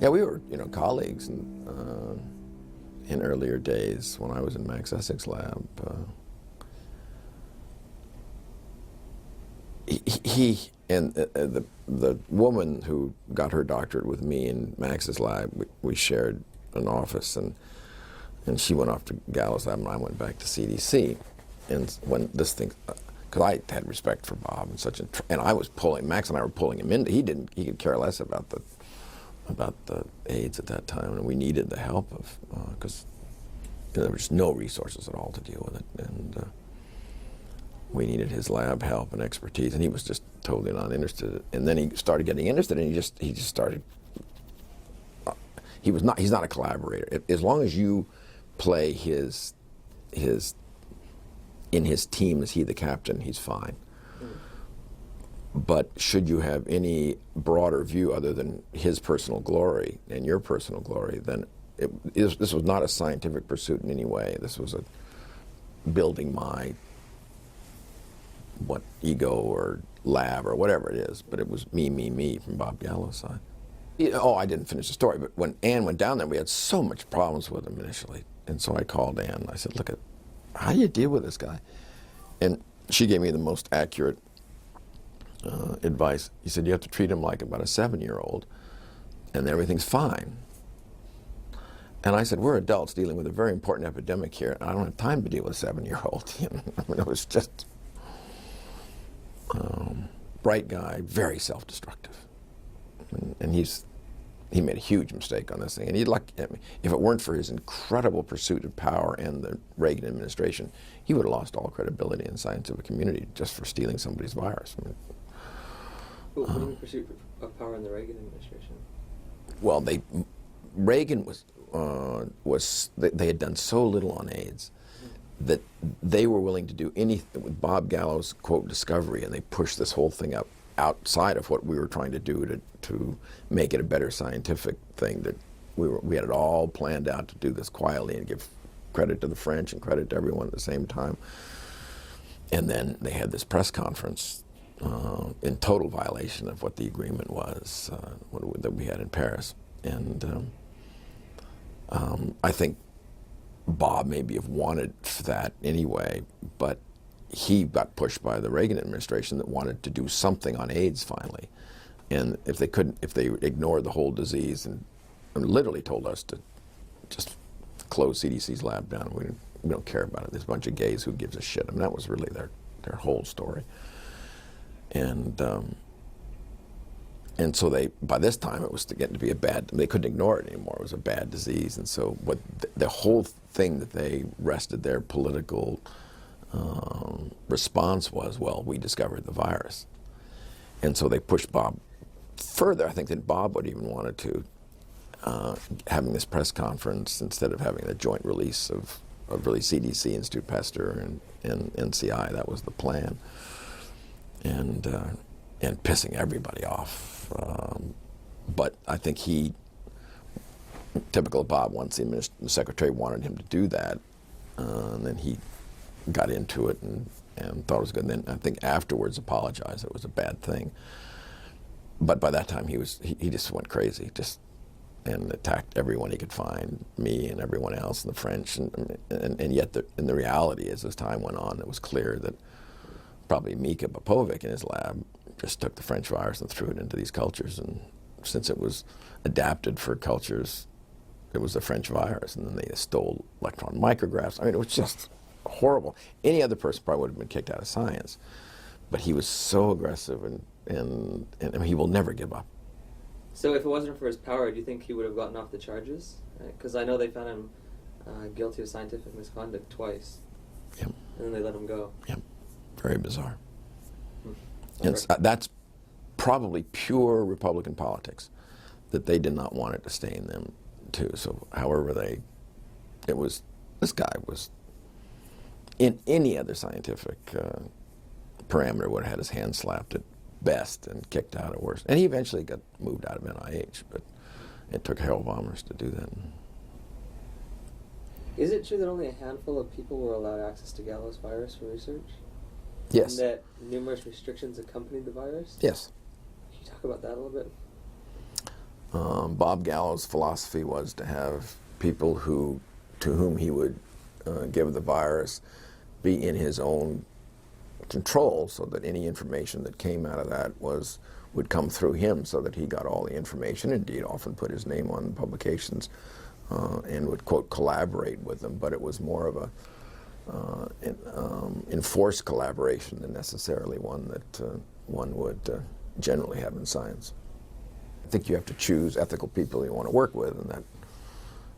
Yeah, we were, colleagues in earlier days when I was in Max Essig's lab. He and the woman who got her doctorate with me in Max's lab, we shared an office, and she went off to Gallo's lab, and I went back to CDC. And when this thing, because I had respect for Bob and I was pulling Max and I were pulling him into. He could care less about the AIDS at that time, and we needed the help of because there was no resources at all to deal with it, and we needed his lab help and expertise, and he was just totally not interested. And then he started getting interested, and he just started. He's not a collaborator. As long as you play his in his team as he the captain, he's fine. But should you have any broader view other than his personal glory and your personal glory, then this was not a scientific pursuit in any way. This was a building my ego or lab or whatever it is. But it was me from Bob Gallo's side. I didn't finish the story, but when Ann went down there, we had so much problems with him initially. And so I called Ann and I said, look, how do you deal with this guy? And she gave me the most accurate advice. He said, you have to treat him like about a 7-year-old, and everything's fine. And I said, we're adults dealing with a very important epidemic here, and I don't have time to deal with a 7-year-old. I mean, it was just bright guy, very self-destructive. And he made a huge mistake on this thing. And if it weren't for his incredible pursuit of power and the Reagan administration, he would have lost all credibility in the scientific community just for stealing somebody's virus. I mean, what do you mean pursuit of power in the Reagan administration? Well, Reagan they had done so little on AIDS that they were willing to do anything with Bob Gallo's, quote, discovery, and they pushed this whole thing up outside of what we were trying to do to make it a better scientific thing. That we had it all planned out to do this quietly and give credit to the French and credit to everyone at the same time. And then they had this press conference in total violation of what the agreement was that we had in Paris. And I think Bob maybe have wanted that anyway, but he got pushed by the Reagan administration that wanted to do something on AIDS finally. And if they ignored the whole disease and literally told us to just close CDC's lab down, we don't care about it. There's a bunch of gays, who gives a shit? I mean, that was really their whole story. And so by this time it was getting to be they couldn't ignore it anymore. It was a bad disease. And so the whole thing that they rested their political response was, well, we discovered the virus. And so they pushed Bob further, I think, than Bob would even wanted to, having this press conference instead of having a joint release of really CDC, Institute Pasteur, and NCI. That was the plan. And pissing everybody off. But I think typical of Bob, once the secretary wanted him to do that, and then he got into it and thought it was good. And then I think afterwards apologized. It was a bad thing. But by that time he just went crazy, and attacked everyone he could find, me and everyone else, and the French. And yet the reality is, as time went on, it was clear that probably Mika Popovic in his lab just took the French virus and threw it into these cultures. And since it was adapted for cultures, it was the French virus. And then they stole electron micrographs. I mean, it was just horrible. Any other person probably would have been kicked out of science. But he was so aggressive, and he will never give up. So if it wasn't for his power, do you think he would have gotten off the charges? Because I know they found him guilty of scientific misconduct twice. Yep. And then they let him go. Yep. Very bizarre. And that's probably pure Republican politics, that they did not want it to stay in them too. So however this guy was, in any other scientific parameter, would have had his hand slapped at best and kicked out at worst. And he eventually got moved out of NIH, but it took Harold Vollmers to do that. Is it true that only a handful of people were allowed access to Gallo's virus for research? Yes. And that numerous restrictions accompanied the virus? Yes. Can you talk about that a little bit? Bob Gallo's philosophy was to have people to whom he would give the virus be in his own control, so that any information that came out of that would come through him, so that he got all the information. Indeed, often put his name on publications and would, quote, collaborate with them, but it was more of a enforced collaboration than necessarily one that one would generally have in science. I think you have to choose ethical people you want to work with, and that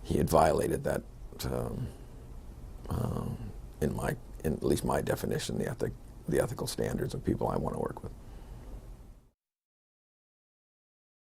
he had violated that in at least my definition, the ethical standards of people I want to work with.